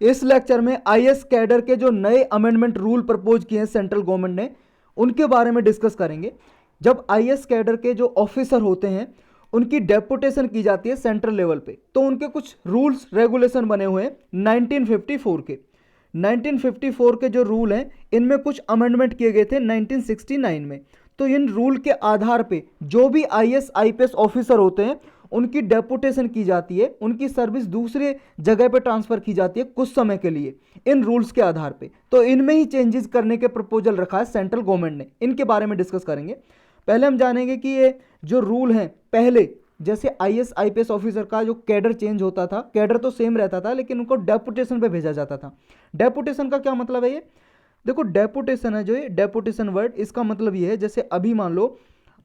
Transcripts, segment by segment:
इस लेक्चर में IAS cadre के जो नए अमेंडमेंट रूल प्रपोज किए हैं सेंट्रल गवर्नमेंट ने, उनके बारे में डिस्कस करेंगे। जब आईएएस कैडर के जो ऑफिसर होते हैं उनकी डेपुटेशन की जाती है सेंट्रल लेवल पे, तो उनके कुछ रूल्स रेगुलेशन बने हुए हैं 1954 के। 1954 के जो रूल हैं इनमें कुछ अमेंडमेंट किए गए थे 1969 में। तो इन रूल के आधार पे जो भी आईएएस आईपीएस ऑफिसर होते हैं उनकी डेपुटेशन की जाती है, उनकी सर्विस दूसरे जगह पे ट्रांसफर की जाती है कुछ समय के लिए इन रूल्स के आधार पे। तो इनमें ही चेंजेस करने के प्रपोजल रखा है सेंट्रल गवर्नमेंट ने, इनके बारे में डिस्कस करेंगे। पहले हम जानेंगे कि ये जो रूल हैं, पहले जैसे आईएएस आईपीएस ऑफिसर का जो कैडर चेंज होता था, कैडर तो सेम रहता था लेकिन उनको डेपुटेशन पे भेजा जाता था। डेपुटेशन का क्या मतलब है? ये देखो, डेपुटेशन है जो ये डेपुटेशन वर्ड, इसका मतलब ये है जैसे अभी मान लो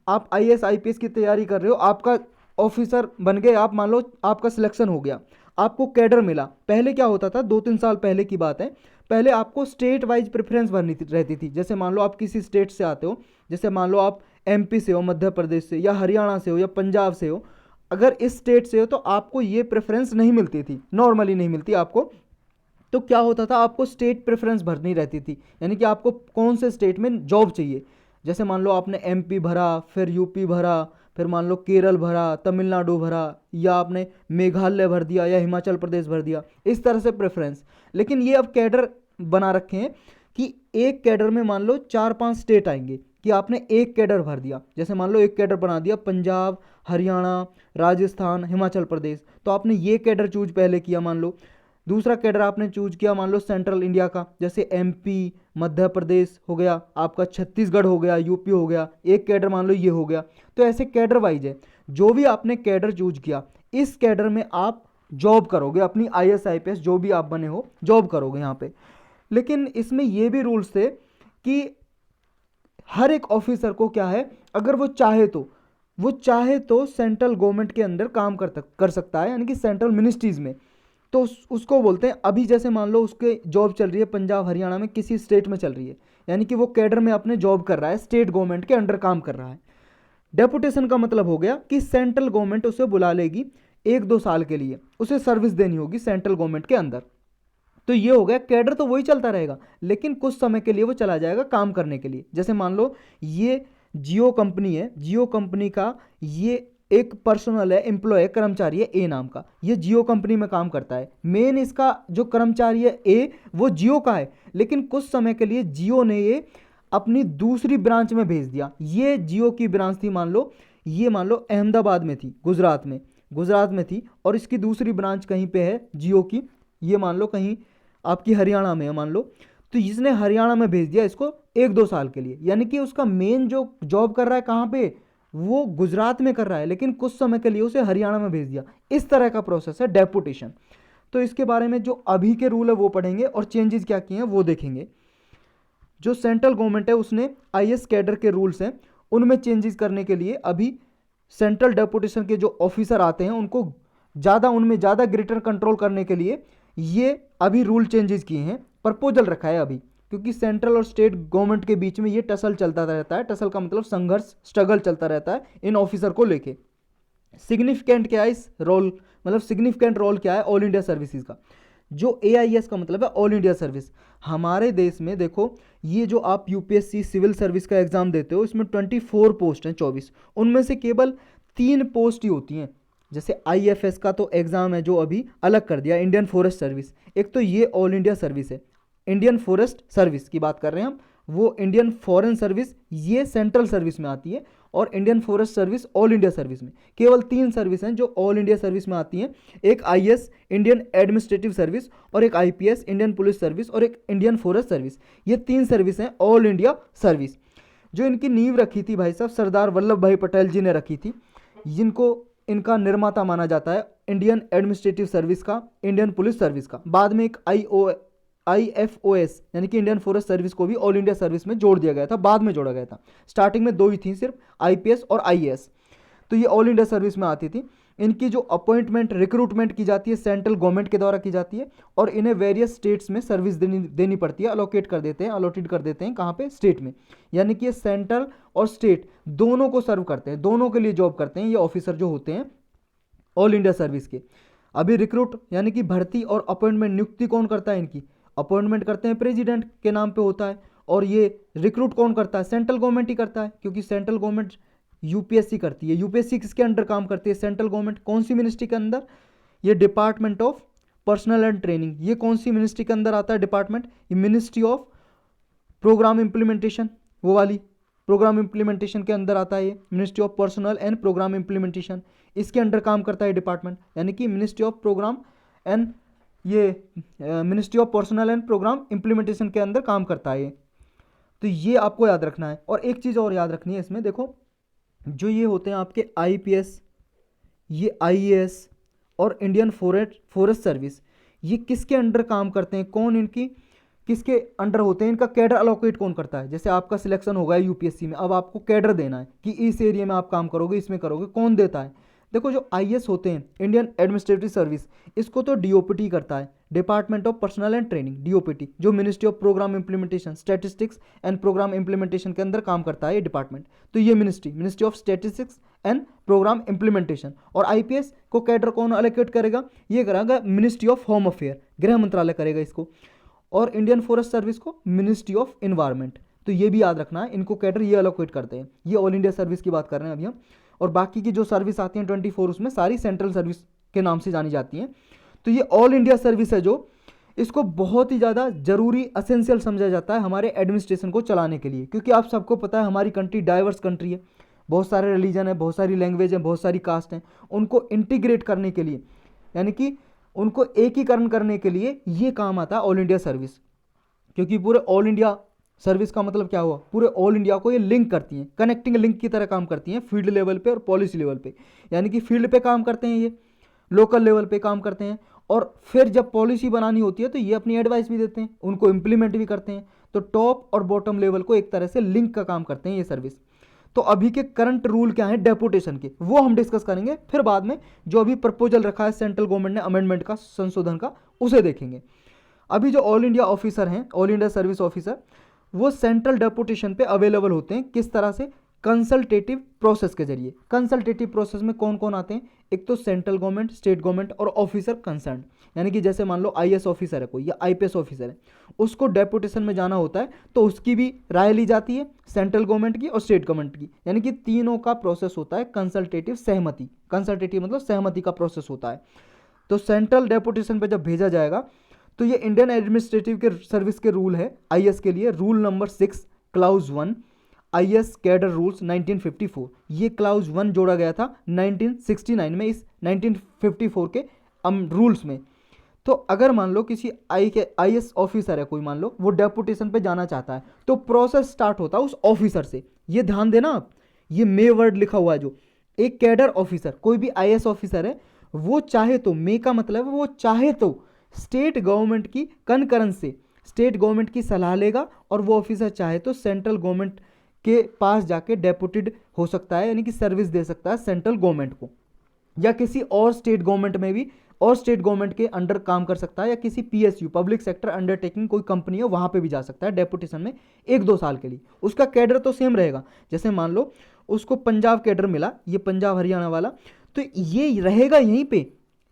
आप आईएएस आईपीएस की तैयारी कर रहे हो, आपका ऑफिसर बन गए आप, मान लो आपका सिलेक्शन हो गया, आपको कैडर मिला। पहले क्या होता था, 2-3 साल पहले की बात है, पहले आपको स्टेट वाइज प्रेफरेंस भरनी रहती थी। जैसे मान लो आप किसी स्टेट से आते हो, जैसे मान लो आप एमपी से हो, मध्य प्रदेश से, या हरियाणा से हो, या पंजाब से हो, अगर इस स्टेट से हो तो आपको ये प्रेफरेंस नहीं मिलती थी, नॉर्मली नहीं मिलती आपको। तो क्या होता था, आपको स्टेट प्रेफरेंस भरनी रहती थी, यानी कि आपको कौन से स्टेट में जॉब चाहिए। जैसे मान लो आपने एमपी भरा, फिर यूपी भरा, फिर मान लो केरल भरा, तमिलनाडु भरा, या आपने मेघालय भर दिया, या हिमाचल प्रदेश भर दिया, इस तरह से प्रेफरेंस। लेकिन ये अब कैडर बना रखे हैं कि एक कैडर में मान लो 4-5 स्टेट आएंगे, कि आपने एक कैडर भर दिया। जैसे मान लो एक कैडर बना दिया पंजाब, हरियाणा, राजस्थान, हिमाचल प्रदेश, तो आपने ये कैडर चूज पहले किया मान लो। दूसरा कैडर आपने चूज किया मान लो सेंट्रल इंडिया का, जैसे एमपी, मध्य प्रदेश हो गया आपका, छत्तीसगढ़ हो गया, यूपी हो गया, एक कैडर मान लो ये हो गया। तो ऐसे कैडर वाइज है, जो भी आपने कैडर चूज किया इस कैडर में आप जॉब करोगे, अपनी आईएएस आईपीएस जो भी आप बने हो जॉब करोगे यहाँ पे। लेकिन इसमें ये भी रूल्स थे कि हर एक ऑफिसर को क्या है, अगर वो चाहे तो सेंट्रल गवर्नमेंट के अंदर काम कर सकता है, यानी कि सेंट्रल मिनिस्ट्रीज में। तो उसको बोलते हैं, अभी जैसे मान लो उसके जॉब चल रही है पंजाब हरियाणा में, किसी स्टेट में चल रही है, यानी कि वो कैडर में अपने जॉब कर रहा है, स्टेट गवर्नमेंट के अंडर काम कर रहा है। डेपुटेशन का मतलब हो गया कि सेंट्रल गवर्नमेंट उसे बुला लेगी 1-2 साल के लिए, उसे सर्विस देनी होगी सेंट्रल गवर्नमेंट के अंदर। तो ये हो गया, कैडर तो वही चलता रहेगा लेकिन कुछ समय के लिए वो चला जाएगा काम करने के लिए। जैसे मान लो ये जियो कंपनी है, जियो कंपनी का ये एक पर्सनल है, एम्प्लॉय है, कर्मचारी है ए नाम का, ये जियो कंपनी में काम करता है। मेन इसका जो कर्मचारी है ए, वो जियो का है, लेकिन कुछ समय के लिए जियो ने ये अपनी दूसरी ब्रांच में भेज दिया। ये जियो की ब्रांच थी मान लो, ये मान लो अहमदाबाद में थी, गुजरात में थी, और इसकी दूसरी ब्रांच कहीं पे है जियो की, ये मान लो कहीं आपकी हरियाणा में है मान लो। तो इसने हरियाणा में भेज दिया इसको 1-2 साल के लिए, यानी कि उसका मेन जो जॉब कर रहा है कहाँ पे, वो गुजरात में कर रहा है, लेकिन कुछ समय के लिए उसे हरियाणा में भेज दिया। इस तरह का प्रोसेस है डेपुटेशन। तो इसके बारे में जो अभी के रूल है वो पढ़ेंगे और चेंजेस क्या किए हैं वो देखेंगे। जो सेंट्रल गवर्नमेंट है उसने आईएएस कैडर के रूल्स हैं उनमें चेंजेस करने के लिए अभी सेंट्रल डेपुटेशन के जो ऑफिसर आते हैं उनको उनमें ज़्यादा ग्रेटर कंट्रोल करने के लिए ये अभी रूल चेंजेस किए हैं, प्रपोजल रखा है अभी। क्योंकि सेंट्रल और स्टेट गवर्नमेंट के बीच में ये टसल चलता रहता है, टसल का मतलब संघर्ष, स्ट्रगल चलता रहता है इन ऑफिसर को लेके। सिग्निफिकेंट क्या है इस रोल, मतलब सिग्निफिकेंट रोल क्या है ऑल इंडिया सर्विसेज का। जो एआईएस का मतलब है ऑल इंडिया सर्विस। हमारे देश में देखो, ये जो आप यूपीएससी सिविल सर्विस का एग्जाम देते हो इसमें 24 पोस्ट हैं, 24, उनमें से केवल 3 पोस्ट ही होती हैं। जैसे आईएफएस का तो एग्जाम है जो अभी अलग कर दिया, इंडियन फॉरेस्ट सर्विस। एक तो ये ऑल इंडिया सर्विस है, इंडियन फॉरेस्ट सर्विस की बात कर रहे हैं हम, वो इंडियन फॉरेन सर्विस ये सेंट्रल सर्विस में आती है, और Indian forest service all India service में। केवल 3 सर्विस हैं जो ऑल इंडिया सर्विस में आती हैं, एक आईएएस इंडियन एडमिनिस्ट्रेटिव सर्विस, और एक आईपीएस इंडियन पुलिस सर्विस, और एक इंडियन फॉरेस्ट सर्विस। ये 3 सर्विस हैं ऑल इंडिया सर्विस। जो इनकी नींव रखी थी भाई साहब सरदार वल्लभ भाई पटेल जी ने रखी थी, जिनको इनका निर्माता माना जाता है इंडियन एडमिनिस्ट्रेटिव सर्विस का, इंडियन पुलिस सर्विस का। बाद में एक आईएफओएस यानी कि इंडियन फॉरेस्ट सर्विस को भी ऑल इंडिया सर्विस में जोड़ दिया गया था, बाद में जोड़ा गया था। स्टार्टिंग में 2 ही थी सिर्फ, आईपीएस और आईएएस। तो ये ऑल इंडिया सर्विस में आती थी। इनकी जो अपॉइंटमेंट रिक्रूटमेंट की जाती है सेंट्रल गवर्नमेंट के द्वारा की जाती है, और इन्हें वेरियस स्टेट्स में सर्विस देनी पड़ती है, अलॉटेड कर देते हैं कहाँ पे, स्टेट में। यानी कि ये सेंट्रल और स्टेट दोनों को सर्व करते हैं, दोनों के लिए जॉब करते हैं ये ऑफिसर जो होते हैं ऑल इंडिया सर्विस के। अभी रिक्रूट यानी कि भर्ती और अपॉइंटमेंट, नियुक्ति कौन करता है इनकी? अपॉइंटमेंट करते हैं प्रेसिडेंट के नाम पे होता है, और ये रिक्रूट कौन करता है? सेंट्रल गवर्नमेंट ही करता है, क्योंकि सेंट्रल गवर्नमेंट यूपीएससी करती है। यूपीएससी किसके अंडर काम करती है? Central government. कौन सी मिनिस्ट्री के अंदर? ये department of personnel and training. ये कौन सी मिनिस्ट्री के अंदर आता है डिपार्टमेंट? ये मिनिस्ट्री ऑफ प्रोग्राम इम्प्लीमेंटेशन, वो वाली प्रोग्राम इम्प्लीमेंटेशन के अंदर आता है ये, ministry of personnel and programme implementation, इसके अंडर काम करता है डिपार्टमेंट, यानी कि मिनिस्ट्री ऑफ प्रोग्राम एंड ये ministry of personnel and programme implementation के अंदर काम करता है ये। तो ये आपको याद रखना है। और एक चीज़ और याद रखनी है इसमें, देखो जो ये होते हैं आपके आईपीएस, ये आईएएस और इंडियन फॉरेस्ट सर्विस, ये किसके अंडर काम करते हैं? कौन इनकी किसके अंडर होते हैं? इनका कैडर अलोकेट कौन करता है? जैसे आपका सिलेक्शन होगा यूपीएससी में, अब आपको कैडर देना है कि इस एरिया में आप काम करोगे, इसमें करोगे, कौन देता है? देखो जो आईएएस होते हैं, इंडियन एडमिनिस्ट्रेटिव सर्विस, इसको तो डीओपीटी करता है, department of personnel and training, DOPT, जो ministry of programme implementation, statistics and programme implementation के अंदर काम करता है ये डिपार्टमेंट। तो ये ministry of statistics and programme implementation. और आईपीएस को कैडर कौन अलोकेट करेगा? ये करेगा मिनिस्ट्री ऑफ होम अफेयर, गृह मंत्रालय करेगा इसको। और इंडियन फॉरेस्ट सर्विस को मिनिस्ट्री ऑफ इन्वायरमेंट। तो ये भी याद रखना है, इनको कैडर ये अलोकेट करते हैं। ये ऑल इंडिया सर्विस की बात कर रहे हैं अभी हम। और बाकी की जो सर्विस आती हैं 24, उसमें सारी सेंट्रल सर्विस के नाम से जानी जाती हैं। तो ये ऑल इंडिया सर्विस है जो, इसको बहुत ही ज़्यादा जरूरी, असेंशियल समझा जाता है हमारे एडमिनिस्ट्रेशन को चलाने के लिए, क्योंकि आप सबको पता है हमारी कंट्री डाइवर्स कंट्री है, बहुत सारे रिलीजन है, बहुत सारी लैंग्वेज है, बहुत सारी कास्ट हैं। उनको इंटीग्रेट करने के लिए, यानी कि उनको एकीकरण करने के लिए ये काम आता है ऑल इंडिया सर्विस। क्योंकि पूरे ऑल इंडिया सर्विस का मतलब क्या हुआ? पूरे ऑल इंडिया को ये लिंक करती हैं, कनेक्टिंग लिंक की तरह काम करती हैं, फील्ड लेवल पे और पॉलिसी लेवल पे। यानी कि फील्ड पे काम करते हैं ये, लोकल लेवल पे काम करते हैं, और फिर जब पॉलिसी बनानी होती है तो ये अपनी एडवाइस भी देते हैं, उनको इम्प्लीमेंट भी करते हैं। तो टॉप और बॉटम लेवल को एक तरह से लिंक का काम करते हैं ये सर्विस। तो अभी के करंट रूल क्या है डेपुटेशन के, वो हम डिस्कस करेंगे। फिर बाद में जो अभी प्रपोजल रखा है सेंट्रल गवर्नमेंट ने अमेंडमेंट का, संशोधन का, उसे देखेंगे। अभी जो ऑल इंडिया ऑफिसर हैं, ऑल इंडिया सर्विस ऑफिसर, वो सेंट्रल डेपुटेशन पे अवेलेबल होते हैं। किस तरह से? कंसल्टेटिव प्रोसेस के जरिए। कंसल्टेटिव प्रोसेस में कौन कौन आते हैं? एक तो सेंट्रल गवर्नमेंट, स्टेट गवर्नमेंट और ऑफिसर कंसर्न। यानी कि जैसे मान लो आईएएस ऑफिसर है कोई या आईपीएस ऑफिसर है, उसको डेपुटेशन में जाना होता है, तो उसकी भी राय ली जाती है, सेंट्रल गवर्नमेंट की और स्टेट गवर्नमेंट की। यानी कि तीनों का प्रोसेस होता है कंसल्टेटिव सहमति। कंसल्टेटिव मतलब सहमति का प्रोसेस होता है। तो सेंट्रल डेपुटेशन पे जब भेजा जाएगा तो ये इंडियन एडमिनिस्ट्रेटिव के सर्विस के रूल है आईएएस के लिए, rule number 6 clause 1, IAS cadre rules 1954। ये क्लाउज 1 जोड़ा गया था 1969 में, इस 1954 के रूल्स में। तो अगर मान लो किसी आईएएस ऑफिसर है कोई, मान लो वो डेपुटेशन पे जाना चाहता है, तो प्रोसेस स्टार्ट होता है उस ऑफिसर से। ये ध्यान देना आप, ये मे वर्ड लिखा हुआ है जो, एक कैडर ऑफिसर, कोई भी आईएएस ऑफिसर है, वो चाहे तो, मे का मतलब है वो चाहे तो स्टेट गवर्नमेंट की कनकरेंस से, स्टेट गवर्नमेंट की सलाह लेगा, और वो ऑफिसर चाहे तो सेंट्रल गवर्नमेंट के पास जाके डेपुटेड हो सकता है, यानी कि सर्विस दे सकता है सेंट्रल गवर्नमेंट को, या किसी और स्टेट गवर्नमेंट में भी, और स्टेट गवर्नमेंट के अंडर काम कर सकता है, या किसी पीएसयू, पब्लिक सेक्टर अंडरटेकिंग, कोई कंपनी है वहां पे भी जा सकता है डेपुटेशन में 1-2 साल के लिए। उसका कैडर तो सेम रहेगा। जैसे मान लो उसको पंजाब कैडर मिला, ये पंजाब हरियाणा वाला, तो ये रहेगा यहीं पे,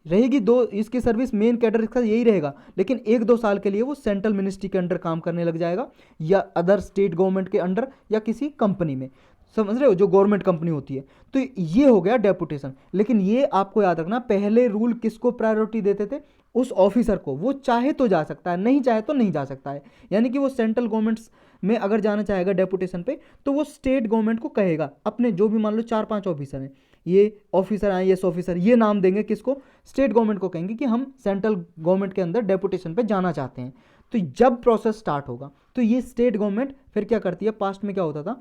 रहेगी दो, इसकी सर्विस मेन कैडर इसका यही रहेगा, लेकिन 1-2 साल के लिए वो सेंट्रल मिनिस्ट्री के अंडर काम करने लग जाएगा, या अदर स्टेट गवर्नमेंट के अंडर, या किसी कंपनी में, समझ रहे हो, जो गवर्नमेंट कंपनी होती है। तो ये हो गया डेपुटेशन। लेकिन ये आपको याद रखना, पहले रूल किसको प्रायोरिटी देते थे? उस ऑफिसर को। वो चाहे तो जा सकता है, नहीं चाहे तो नहीं जा सकता है। यानी कि वो सेंट्रल गवर्नमेंट्स में अगर जाना चाहेगा डेपुटेशन पे, तो वो स्टेट गवर्नमेंट को कहेगा, अपने जो भी मान लो 4-5 ऑफिसर हैं, ये ऑफिसर आए, ये ऑफिसर, ये नाम देंगे किसको? स्टेट गवर्नमेंट को कहेंगे कि हम सेंट्रल गवर्नमेंट के अंदर डेपुटेशन पे जाना चाहते हैं। तो जब प्रोसेस स्टार्ट होगा तो ये स्टेट गवर्नमेंट फिर क्या करती है? पास्ट में क्या होता था,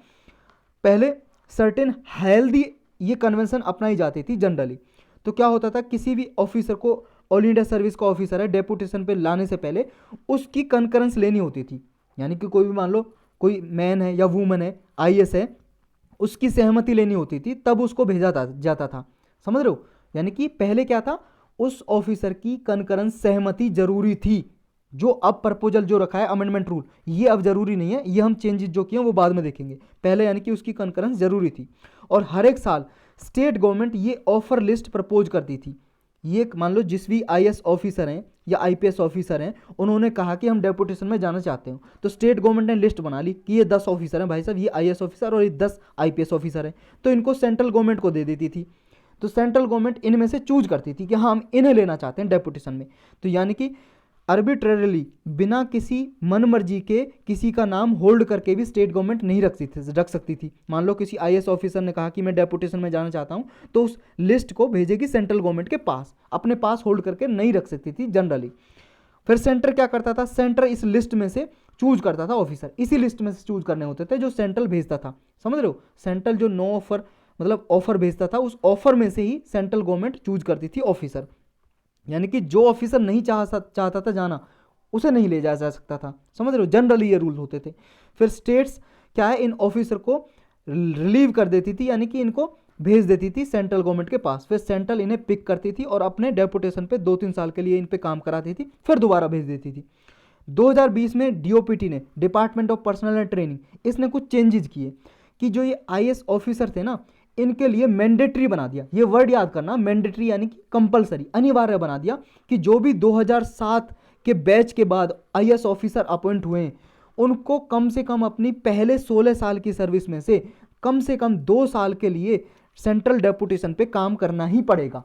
पहले सर्टेन हेल्दी ये कन्वेंशन अपनाई जाती थी जनरली। तो क्या होता था, किसी भी ऑफिसर को, ऑल इंडिया सर्विस का ऑफिसर है, डेपुटेशन पे लाने से पहले उसकी कंकरेंस लेनी होती थी। यानी कि कोई भी मान लो कोई मैन है या वूमन है, आईएएस है, उसकी सहमति लेनी होती थी, तब उसको भेजा जाता था। समझ रहे हो? यानी कि पहले क्या था, उस ऑफिसर की कंकरेंस, सहमति जरूरी थी। जो अब प्रपोजल जो रखा है अमेंडमेंट रूल, ये अब जरूरी नहीं है, ये हम चेंजेस जो किए वो बाद में देखेंगे। पहले यानी कि उसकी कंकरेंस जरूरी थी। और हर एक साल स्टेट गवर्नमेंट ये ऑफर लिस्ट प्रपोज करती थी। ये मान लो जिस भी आईएएस ऑफिसर हैं या आईपीएस ऑफिसर हैं, उन्होंने कहा कि हम डेपुटेशन में जाना चाहते हो, तो स्टेट गवर्नमेंट ने लिस्ट बना ली कि ये 10 ऑफिसर हैं भाई साहब, ये आईएएस ऑफिसर और ये 10 आईपीएस ऑफिसर हैं, तो इनको सेंट्रल गवर्नमेंट को दे देती थी। तो सेंट्रल गवर्नमेंट इनमें से चूज करती थी कि हाँ हम इन्हें लेना चाहते हैं डेपुटेशन में। तो यानी कि आर्बिट्रेरली, बिना किसी मनमर्जी के किसी का नाम होल्ड करके भी स्टेट गवर्नमेंट नहीं रख सकती थी। मान लो किसी आईएएस ऑफिसर ने कहा कि मैं डेपुटेशन में जाना चाहता हूँ, तो उस लिस्ट को भेजेगी सेंट्रल गवर्नमेंट के पास, अपने पास होल्ड करके नहीं रख सकती थी जनरली। फिर सेंटर क्या करता था, सेंटर इस लिस्ट में से चूज करता था ऑफिसर, इसी लिस्ट में से चूज करने होते थे जो सेंट्रल भेजता था। समझ रहे हो, सेंट्रल जो नो ऑफर मतलब ऑफर भेजता था, उस ऑफर में से ही सेंट्रल गवर्नमेंट चूज करती थी ऑफिसर। यानी कि जो ऑफिसर नहीं चाहता था जाना, उसे नहीं ले जाया जा सकता था। समझ रहे हो, जनरली ये रूल होते थे। फिर स्टेट्स क्या है, इन ऑफिसर को रिलीव कर देती थी, यानी कि इनको भेज देती थी सेंट्रल गवर्नमेंट के पास। फिर सेंट्रल इन्हें पिक करती थी और अपने डेपुटेशन पे 2-3 साल के लिए इन पे काम कराती थी, फिर दोबारा भेज देती थी। 2020 में डीओपीटी ने, department of personnel and training, इसने कुछ चेंजेस किए कि जो ये आईएएस ऑफिसर थे ना, इनके लिए मैंडेटरी बना दिया। ये वर्ड याद करना, मैंडेटरी यानी कि कंपलसरी, अनिवार्य बना दिया कि जो भी 2007 के बैच के बाद आईएएस ऑफिसर अपॉइंट हुए हैं, उनको कम से कम अपनी पहले 16 साल की सर्विस में से कम 2 साल के लिए सेंट्रल डेपुटेशन पे काम करना ही पड़ेगा।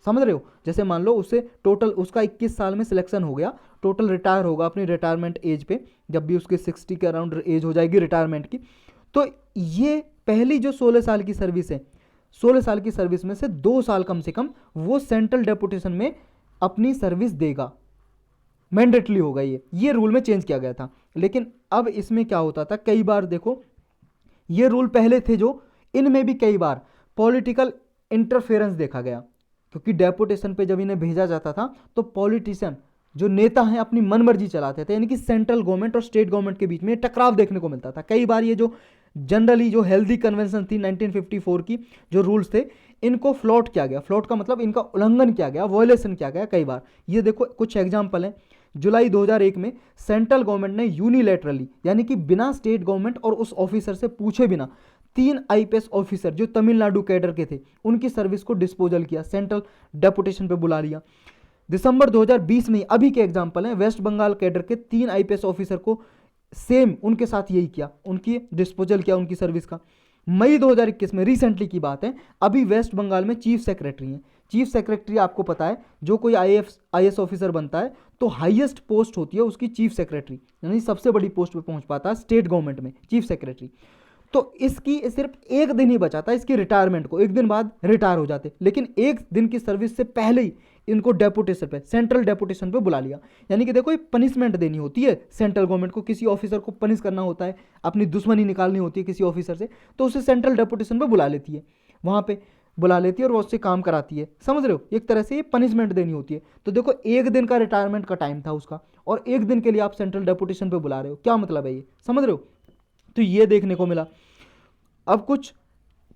समझ रहे हो, जैसे मान लो उसे टोटल उसका 21 साल में सिलेक्शन हो गया, टोटल रिटायर होगा अपनी रिटायरमेंट एज पे, जब भी उसके 60 के अराउंड एज हो जाएगी रिटायरमेंट की, तो ये पहली जो 16 साल की सर्विस है, 16 साल की सर्विस में से 2 साल कम से कम वो सेंट्रल डेपुटेशन में अपनी सर्विस देगा। मैंडेटरी होगा ये रूल में चेंज किया गया था। लेकिन अब इसमें क्या होता था, कई बार देखो ये रूल पहले थे जो, इनमें भी कई बार पॉलिटिकल इंटरफेरेंस देखा गया, क्योंकि डेपुटेशन पे जब इन्हें भेजा जाता था तो पॉलिटिशियन जो नेता हैं अपनी मनमर्जी चलाते थे, यानी कि सेंट्रल गवर्नमेंट और स्टेट गवर्नमेंट के बीच में टकराव देखने को मिलता था। कई बार ये जो जनरली जो हेल्दी कन्वेंशन थी 1954 की, जो रूल्स थे, इनको फ्लॉट किया गया। फ्लॉट का मतलब इनका उल्लंघन किया गया, वॉयलेशन किया गया कई बार। ये देखो कुछ एग्जाम्पल हैं। जुलाई 2001 में सेंट्रल गवर्नमेंट ने यूनिलैटरली, यानी कि बिना स्टेट गवर्नमेंट और उस ऑफिसर से पूछे बिना, 3 आईपीएस ऑफिसर जो तमिलनाडु कैडर के थे, उनकी सर्विस को डिस्पोजल किया, सेंट्रल डेपुटेशन पे बुला लिया। दिसंबर 2020 में, अभी के एग्जाम्पल हैं, वेस्ट बंगाल कैडर के 3 आईपीएस ऑफिसर को सेम उनके साथ यही किया, उनकी डिस्पोजल किया उनकी सर्विस का। मई 2021 में, रिसेंटली की बात है, अभी वेस्ट बंगाल में चीफ सेक्रेटरी हैं। चीफ सेक्रेटरी आपको पता है, जो कोई आईएएस ऑफिसर बनता है तो हाईएस्ट पोस्ट होती है उसकी चीफ सेक्रेटरी, यानी सबसे बड़ी पोस्ट पे पहुंच पाता है स्टेट गवर्नमेंट में चीफ सेक्रेटरी। तो इसकी सिर्फ 1 दिन ही बचा था इसकी रिटायरमेंट को, 1 दिन बाद रिटायर हो जाते, लेकिन 1 दिन की सर्विस से पहले ही इनको डेपुटेशन पे, सेंट्रल डेपुटेशन पे बुला लिया। यानी कि देखो, ये पनिशमेंट देनी होती है सेंट्रल गवर्नमेंट को, किसी ऑफिसर को पनिश करना होता है, अपनी दुश्मनी निकालनी होती है किसी ऑफिसर से, तो उसे सेंट्रल डेपुटेशन पे बुला लेती है, वहाँ पे बुला लेती है और वो उससे काम कराती है। समझ रहे हो, एक तरह से ये पनिशमेंट देनी होती है। तो देखो, 1 दिन का रिटायरमेंट का टाइम था उसका, और 1 दिन के लिए आप सेंट्रल डेपुटेशन पे बुला रहे हो, क्या मतलब है ये, समझ रहे हो। तो ये देखने को मिला। अब कुछ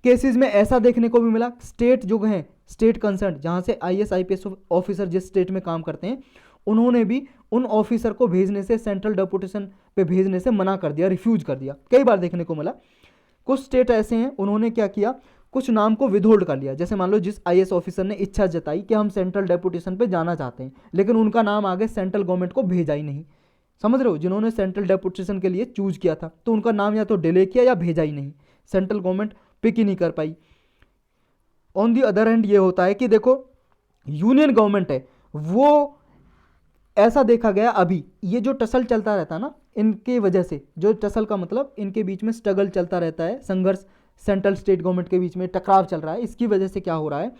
केसेस में ऐसा देखने को भी मिला, स्टेट जो हैं, स्टेट कंसर्न, जहाँ से आईएएस आईपीएस ऑफिसर जिस स्टेट में काम करते हैं, उन्होंने भी उन ऑफिसर को भेजने से, सेंट्रल डेपुटेशन पे भेजने से मना कर दिया, रिफ्यूज कर दिया, कई बार देखने को मिला। कुछ स्टेट ऐसे हैं, उन्होंने क्या किया, कुछ नाम को विदहोल्ड कर लिया। जैसे मान लो जिस आईएएस ऑफिसर ने इच्छा जताई कि हम सेंट्रल डेपुटेशन पे जाना चाहते हैं, लेकिन उनका नाम आगे सेंट्रल गवर्नमेंट को भेजा ही नहीं। समझ रहे हो, जिन्होंने सेंट्रल डेपुटेशन के लिए चूज किया था, तो उनका नाम या तो डिले किया या भेजा ही नहीं, सेंट्रल गवर्नमेंट पिक ही नहीं कर पाई। ऑन दी अदर हैंड ये होता है कि देखो, यूनियन गवर्नमेंट है, वो ऐसा देखा गया, अभी ये जो टसल चलता रहता है ना, इनके वजह से, जो टसल का मतलब इनके बीच में स्ट्रगल चलता रहता है, संघर्ष सेंट्रल स्टेट गवर्नमेंट के बीच में टकराव चल रहा है, इसकी वजह से क्या हो रहा है,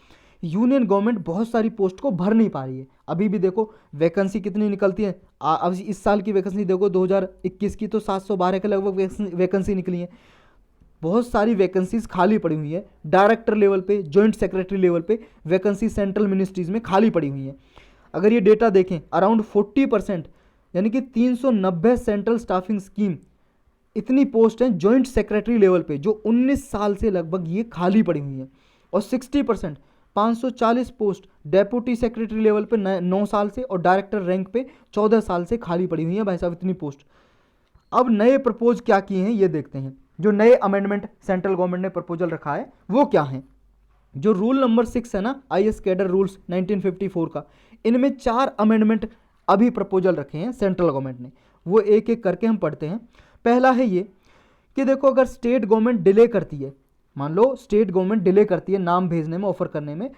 यूनियन गवर्नमेंट बहुत सारी पोस्ट को भर नहीं पा रही है। अभी भी देखो वैकेंसी कितनी निकलती है, अब इस साल की वैकेंसी देखो 2021 की तो 712 के लगभग वैकेंसी निकली है। बहुत सारी वैकेंसीज खाली पड़ी हुई है, डायरेक्टर लेवल पे, जॉइंट सेक्रेटरी लेवल पे वैकेंसी सेंट्रल मिनिस्ट्रीज में खाली पड़ी हुई है। अगर ये डेटा देखें, अराउंड 40%, यानी कि 390 सेंट्रल स्टाफिंग स्कीम, इतनी पोस्ट हैं जॉइंट सेक्रेटरी लेवल पे, जो 19 साल से लगभग ये खाली पड़ी हुई हैं। और 60%, 540 पोस्ट डेप्यूटी सेक्रेटरी लेवल पे 9 साल से, और डायरेक्टर रैंक पे 14 साल से खाली पड़ी हुई है भाई साहब, इतनी पोस्ट। अब नए प्रपोज क्या किए हैं ये देखते हैं, जो नए अमेंडमेंट सेंट्रल गवर्नमेंट ने प्रपोजल रखा है वो क्या है। जो रूल नंबर 6 है ना IS कैडर रूल्स 1954 का, इनमें 4 अमेंडमेंट अभी प्रपोजल रखे हैं सेंट्रल गवर्नमेंट ने, वो एक एक करके हम पढ़ते हैं। पहला है ये कि देखो अगर स्टेट गवर्नमेंट डिले करती है, मान लो स्टेट गवर्नमेंट डिले करती है नाम भेजने में, ऑफर करने में,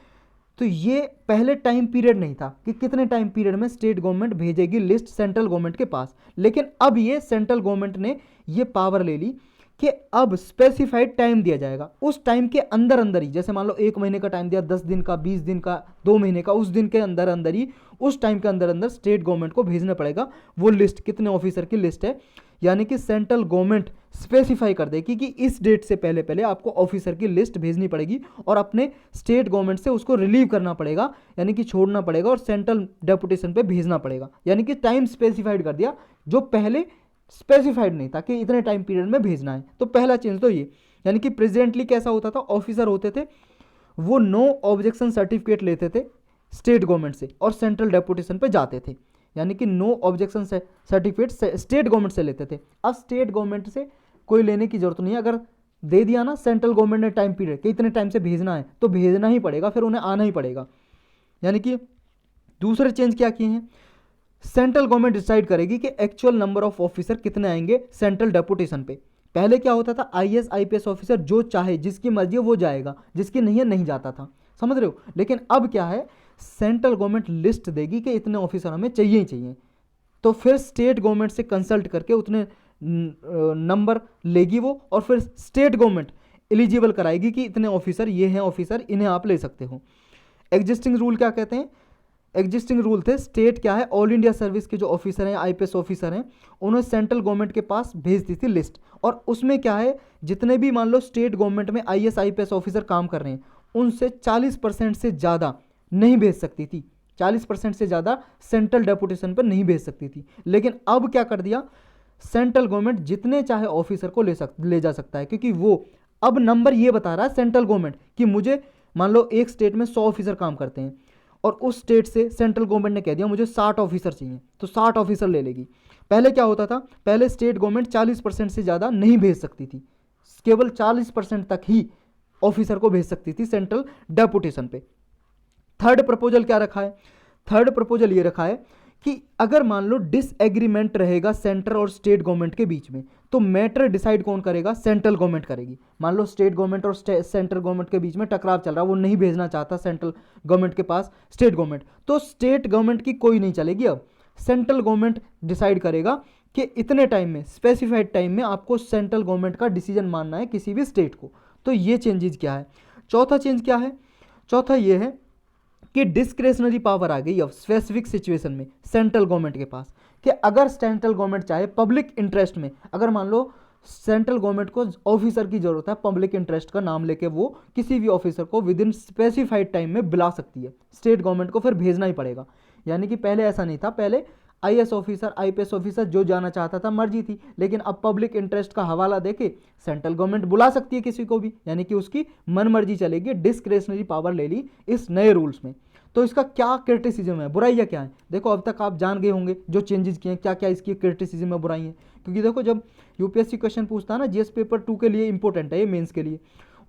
तो ये पहले टाइम पीरियड नहीं था कि कितने टाइम पीरियड में स्टेट गवर्नमेंट भेजेगी लिस्ट सेंट्रल गवर्नमेंट के पास, लेकिन अब ये सेंट्रल गवर्नमेंट ने ये पावर ले ली कि अब स्पेसिफाइड टाइम दिया जाएगा, उस टाइम के अंदर अंदर ही, जैसे मान लो 1 महीने का टाइम दिया, 10 दिन का, 20 दिन का, 2 महीने का, उस दिन के अंदर अंदर ही, उस टाइम के अंदर अंदर स्टेट गवर्नमेंट को भेजना पड़ेगा वो लिस्ट, कितने ऑफिसर की लिस्ट है। यानी कि सेंट्रल गवर्नमेंट स्पेसिफाई कर देगी कि इस डेट से पहले पहले आपको ऑफिसर की लिस्ट भेजनी पड़ेगी और अपने स्टेट गवर्नमेंट से उसको रिलीव करना पड़ेगा, यानी कि छोड़ना पड़ेगा और सेंट्रल डेपुटेशन पे भेजना पड़ेगा, यानी कि टाइम स्पेसिफाइड कर दिया जो पहले स्पेसिफाइड नहीं था कि इतने टाइम पीरियड में भेजना है। तो पहला चेंज तो ये, यानी कि प्रेजेंटली कैसा होता था, ऑफिसर होते थे वो नो ऑब्जेक्शन सर्टिफिकेट लेते थे स्टेट गवर्नमेंट से और सेंट्रल डेपुटेशन पे जाते थे, यानी कि no objection certificate state government से लेते थे। अब स्टेट गवर्नमेंट से कोई लेने की जरूरत नहीं है, अगर दे दिया ना सेंट्रल गवर्नमेंट ने टाइम पीरियड कि इतने टाइम से भेजना है तो भेजना ही पड़ेगा, फिर उन्हें आना ही पड़ेगा। यानी कि दूसरे चेंज क्या किए हैं, सेंट्रल गवर्नमेंट डिसाइड करेगी कि एक्चुअल नंबर ऑफ ऑफिसर कितने आएंगे सेंट्रल डेपुटेशन पे। पहले क्या होता था, IAS IPS ऑफिसर जो चाहे जिसकी मर्जी है वो जाएगा, जिसकी नहीं है नहीं जाता था, समझ रहे हो। लेकिन अब क्या है, सेंट्रल गवर्नमेंट लिस्ट देगी कि इतने ऑफिसर हमें चाहिए ही चाहिए, तो फिर स्टेट गवर्नमेंट से कंसल्ट करके उतने नंबर लेगी वो, और फिर स्टेट गवर्नमेंट एलिजिबल कराएगी कि इतने ऑफिसर ये हैं ऑफिसर, इन्हें आप ले सकते हो। एग्जिस्टिंग रूल क्या कहते हैं, एग्जिस्टिंग रूल थे, स्टेट क्या है, ऑल इंडिया सर्विस के जो ऑफिसर हैं IPS ऑफिसर हैं उन्हें सेंट्रल गवर्नमेंट के पास भेज दी थी लिस्ट, और उसमें क्या है, जितने भी मान लो स्टेट गवर्नमेंट में IAS IPS ऑफिसर काम कर रहे हैं उनसे 40% से ज़्यादा नहीं भेज सकती थी, 40% से ज़्यादा सेंट्रल डेपुटेशन पर नहीं भेज सकती थी। लेकिन अब क्या कर दिया, सेंट्रल गवर्नमेंट जितने चाहे ऑफिसर को ले जा सकता है, क्योंकि वो अब नंबर ये बता रहा है सेंट्रल गवर्नमेंट कि मुझे मान लो एक स्टेट में 100 ऑफिसर काम करते हैं और उस स्टेट से सेंट्रल गवर्नमेंट ने कह दिया मुझे 60 ऑफिसर चाहिए, तो 60 ऑफिसर ले लेगी। पहले क्या होता था, पहले स्टेट गवर्नमेंट 40% से ज़्यादा नहीं भेज सकती थी, केवल 40% तक ही ऑफिसर को भेज सकती थी सेंट्रल डेपुटेशन पे। थर्ड प्रपोजल क्या रखा है, थर्ड प्रपोजल ये रखा है कि अगर मान लो डिसएग्रीमेंट रहेगा सेंट्रल और स्टेट गवर्नमेंट के बीच में, तो मैटर डिसाइड कौन करेगा, सेंट्रल गवर्नमेंट करेगी। मान लो स्टेट गवर्नमेंट और सेंट्रल गवर्नमेंट के बीच में टकराव चल रहा है, वो नहीं भेजना चाहता सेंट्रल गवर्नमेंट के पास स्टेट गवर्नमेंट, तो स्टेट गवर्नमेंट की कोई नहीं चलेगी, अब सेंट्रल गवर्नमेंट डिसाइड करेगा कि इतने टाइम में, स्पेसिफाइड टाइम में आपको सेंट्रल गवर्नमेंट का डिसीजन मानना है किसी भी स्टेट को। तो ये चेंजेस क्या है। चौथा चेंज क्या है, चौथा ये है कि डिस्क्रेशनरी पावर आ गई अब स्पेसिफिक सिचुएशन में सेंट्रल गवर्नमेंट के पास, कि अगर सेंट्रल गवर्नमेंट चाहे पब्लिक इंटरेस्ट में, अगर मान लो सेंट्रल गवर्नमेंट को ऑफिसर की जरूरत है, पब्लिक इंटरेस्ट का नाम लेके वो किसी भी ऑफिसर को विद इन स्पेसिफाइड टाइम में बुला सकती है, स्टेट गवर्नमेंट को फिर भेजना ही पड़ेगा। यानी कि पहले ऐसा नहीं था, पहले IAS ऑफिसर IPS ऑफिसर जो जाना चाहता था मर्जी थी, लेकिन अब पब्लिक इंटरेस्ट का हवाला देके सेंट्रल गवर्नमेंट बुला सकती है किसी को भी, यानी कि उसकी मन मर्जी चलेगी, डिस्क्रेशनरी पावर ले ली इस नए रूल्स में। तो इसका क्या क्रिटिसिज्म है, बुराइयाँ क्या है, देखो अब तक आप जान गए होंगे जो चेंजेस किए हैं, क्या क्या इसकी क्रिटिसिज्म है, बुराई है। क्योंकि देखो जब UPSC क्वेश्चन पूछता है ना, GS पेपर 2 के लिए इंपॉर्टेंट है ये, मेंस के लिए,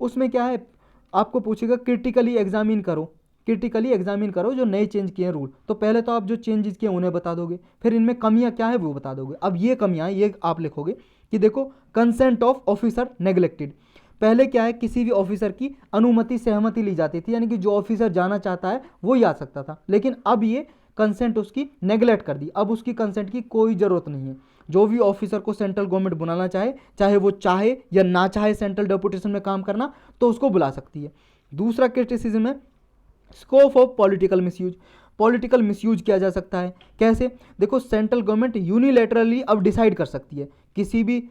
उसमें क्या है आपको पूछेगा क्रिटिकली एग्जामिन करो, क्रिटिकली एग्जामिन करो जो नए चेंज किए हैं रूल। तो पहले तो आप जो चेंजेस किए उन्हें बता दोगे, फिर इनमें कमियां क्या है वो बता दोगे। अब ये कमियां ये आप लिखोगे कि देखो कंसेंट ऑफ ऑफिसर नेग्लेक्टेड, पहले क्या है किसी भी ऑफिसर की अनुमति सहमति ली जाती थी, यानी कि जो ऑफिसर जाना चाहता है वो ही आ सकता था, लेकिन अब ये कंसेंट उसकी नेग्लेक्ट कर दी, अब उसकी कंसेंट की कोई ज़रूरत नहीं है। जो भी ऑफिसर को सेंट्रल गवर्नमेंट बुलाना चाहे, चाहे वो चाहे या ना चाहे सेंट्रल डेपुटेशन में काम करना, तो उसको बुला सकती है। दूसरा क्रिटिसिज्म है scope of political misuse, political misuse किया जा सकता है। कैसे, देखो सेंट्रल गवर्नमेंट यूनिलैटरली अब डिसाइड कर सकती है, किसी भी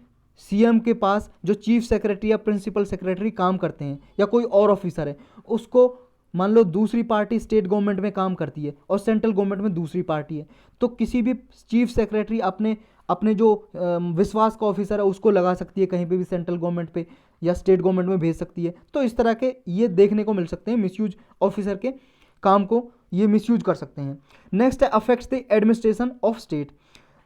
CM के पास जो चीफ सेक्रेटरी या प्रिंसिपल सेक्रेटरी काम करते हैं या कोई और ऑफिसर है, उसको मान लो दूसरी पार्टी स्टेट गवर्नमेंट में काम करती है और सेंट्रल गवर्नमेंट में दूसरी पार्टी है, तो किसी भी चीफ सेक्रेटरी अपने अपने जो विश्वास का ऑफिसर है उसको लगा सकती है कहीं पे भी सेंट्रल गवर्नमेंट पे या स्टेट गवर्नमेंट में भेज सकती है। तो इस तरह के ये देखने को मिल सकते हैं, मिसयूज ऑफिसर के काम को ये मिसयूज कर सकते हैं। नेक्स्ट है affects the administration of state,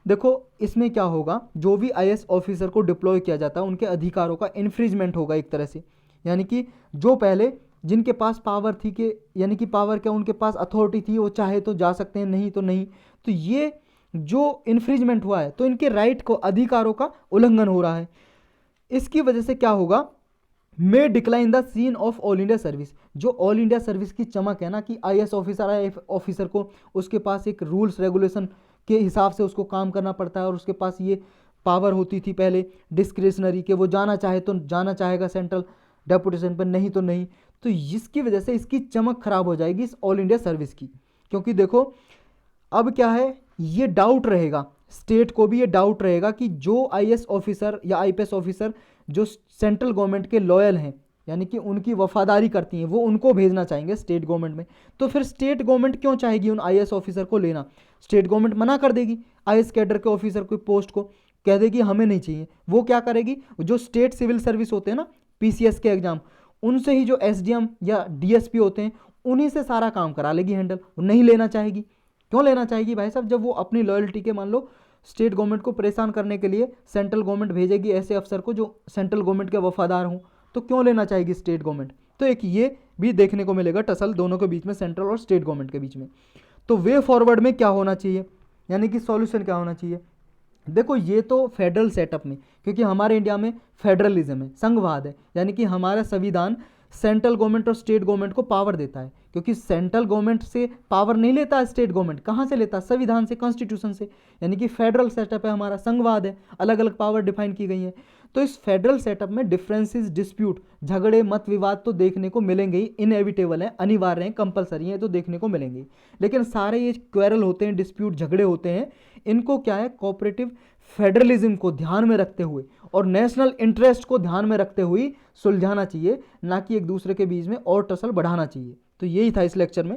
देखो इसमें क्या होगा, जो भी IAS ऑफिसर को डिप्लॉय किया जाता है उनके अधिकारों का इन्फ्रिजमेंट होगा एक तरह से, यानी कि जो पहले जिनके पास पावर थी कि यानी कि पावर क्या, उनके पास अथॉरिटी थी, वो चाहे तो जा सकते हैं, नहीं तो नहीं। तो ये जो इन्फ्रिजमेंट हुआ है तो इनके राइट को, अधिकारों का उल्लंघन हो रहा है। इसकी वजह से क्या होगा, may decline the sheen of all India service. जो ऑल इंडिया सर्विस की चमक है ना, कि आईएएस ऑफिसर, आईएएस ऑफिसर को उसके पास एक रूल्स रेगुलेशन के हिसाब से उसको काम करना पड़ता है, और उसके पास ये पावर होती थी पहले डिस्क्रिशनरी के, वो जाना चाहे तो जाना चाहेगा सेंट्रल डेपुटेशन पर, नहीं तो नहीं। तो इसकी वजह से इसकी चमक खराब हो जाएगी इस ऑल इंडिया सर्विस की। क्योंकि देखो अब क्या है, ये डाउट रहेगा, स्टेट को भी ये डाउट रहेगा कि जो आईएएस ऑफिसर या आईपीएस ऑफिसर जो सेंट्रल गवर्नमेंट के लॉयल हैं, यानी कि उनकी वफादारी करती हैं, वो उनको भेजना चाहेंगे स्टेट गवर्नमेंट में। तो फिर स्टेट गवर्नमेंट क्यों चाहेगी उन आईएएस ऑफिसर को लेना? स्टेट गवर्नमेंट मना कर देगी आईएएस कैडर के ऑफिसर को पोस्ट को, कह देगी हमें नहीं चाहिए। वो क्या करेगी, जो स्टेट सिविल सर्विस होते हैं ना, पीसीएस के एग्जाम, उनसे ही जो एसडीएम या डीएसपी होते हैं उन्हीं से सारा काम करा लेगी हैंडल, नहीं लेना चाहेगी। क्यों लेना चाहेगी भाई साहब, जब वो अपनी लॉयल्टी के, मान लो स्टेट गवर्नमेंट को परेशान करने के लिए सेंट्रल गवर्नमेंट भेजेगी ऐसे अफसर को जो सेंट्रल गवर्नमेंट के वफादार हों, तो क्यों लेना चाहेगी स्टेट गवर्नमेंट? तो एक ये भी देखने को मिलेगा टसल दोनों के बीच में, सेंट्रल और स्टेट गवर्नमेंट के बीच में। तो वे फॉरवर्ड में क्या होना चाहिए, यानी कि सॉल्यूशन क्या होना चाहिए? देखो ये तो फेडरल सेटअप में, क्योंकि हमारे इंडिया में फेडरलिज्म है, संघवाद है, यानी कि हमारा संविधान सेंट्रल गवर्नमेंट और स्टेट गवर्नमेंट को पावर देता है। क्योंकि सेंट्रल गवर्नमेंट से पावर नहीं लेता है स्टेट गवर्नमेंट, कहाँ से लेता है? संविधान से, कॉन्स्टिट्यूशन से। यानी कि फेडरल सेटअप है हमारा, संघवाद है, अलग अलग पावर डिफाइन की गई है। तो इस फेडरल सेटअप में डिफरेंसेस, डिस्प्यूट, झगड़े, मत विवाद तो देखने को मिलेंगे ही, इनएविटेबल है, अनिवार्य हैं, कंपलसरी हैं, तो देखने को मिलेंगे। लेकिन सारे ये क्वेरल होते हैं, डिस्प्यूट, झगड़े होते हैं, इनको क्या है, कोऑपरेटिव फेडरलिज्म को ध्यान में रखते हुए और नेशनल इंटरेस्ट को ध्यान में रखते हुए सुलझाना चाहिए, ना कि एक दूसरे के बीच में और टसल बढ़ाना चाहिए। तो यही था इस लेक्चर में।